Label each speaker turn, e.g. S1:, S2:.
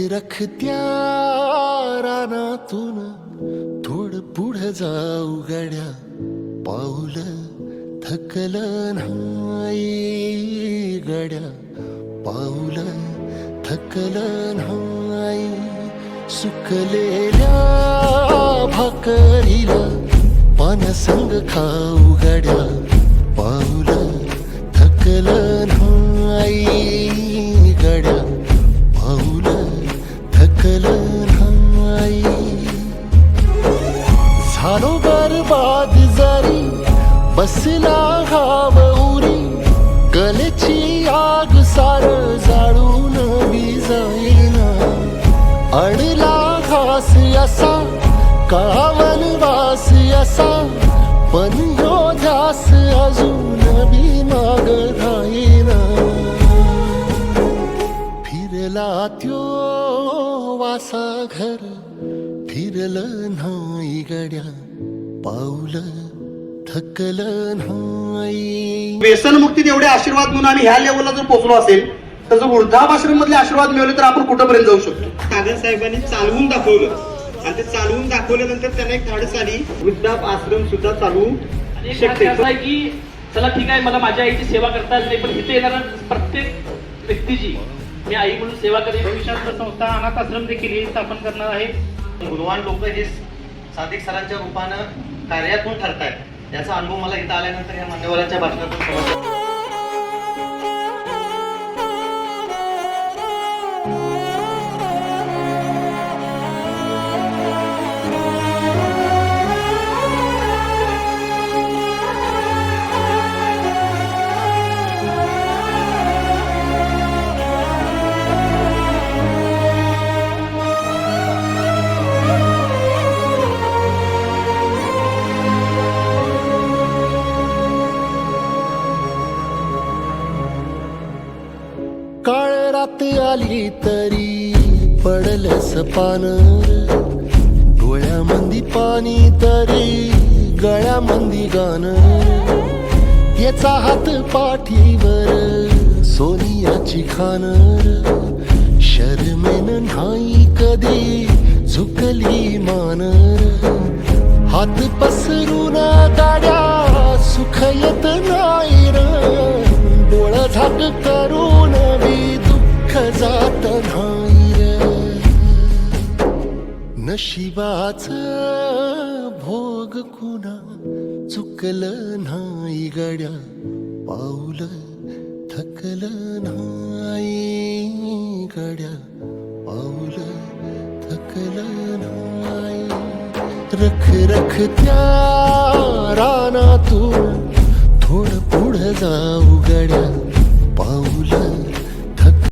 S1: रखत्या रानातून थोडं पुढं जाऊ गड्या, पाऊल थकलं नाही गड्या, पाऊल थकलं नाही. सुकलेल्या भाकरीला पानसंग खाऊ गड्या, पाऊल थकलं नाही गड्या, पाऊल थकलं नाही. झालो बरबाद जरी बसला हाव उरी, कलेची आग सार जाळून विजाईना. अडला घास असा काळावन वास असा, पण ह्यो ध्यास अजून बी माग राहीना. फिरला त्यो वासा घर, फिरलं नाही गड्या, पाऊल थकलं नाही.
S2: व्यसनमुक्तीत एवढे आशीर्वाद म्हणून आम्ही ह्या लेवलला जर पोहोचलो असेल, तर जर वृद्धाश्रम मधले आशीर्वाद मिळवले तर आपण कुठंपर्यंत जाऊ शकतो.
S3: कागल साहेबांनी चालवून दाखवलं आणि ते चालवून दाखवल्यानंतर त्यांना एक धाडस आली, वृद्धाश्रम सुद्धा चालू शकते.
S4: असं आहे की चला ठीक आहे, मला माझ्या आईची सेवा करता येत नाही, पण इथे येणाऱ्या प्रत्येक व्यक्तीची मी आई म्हणून सेवा करेन.
S5: भविष्यात संस्था अनाथ आश्रम देखील ही स्थापन करणार आहे.
S3: गुणवान लोक हे सादिक सरांच्या रूपानं कार्यातून ठरतायत, याचा अनुभव मला इथं आल्यानंतर या मान्यवरांच्या भाषणातून समजला.
S1: काळ रात आली तरी पडलंस पान, डोळ्यामंदी पाणी तरी गळ्यामंदी गाणं. याचा हात पाठीवर सोनियाची खानर, शर्मेन नाही कधी झुकली मानर. हात पसरून गाड्या सुख येत नाही र, डोळ झाक करून बी दुःख जात नाही रे. नशिबाच भोग कुणा चुकलं नाही गड्या, पाऊल थकलं नाही गड्या, पाऊल थकलं नाही. रखत्या रानातून थोडं पुढं जाऊ गड्या,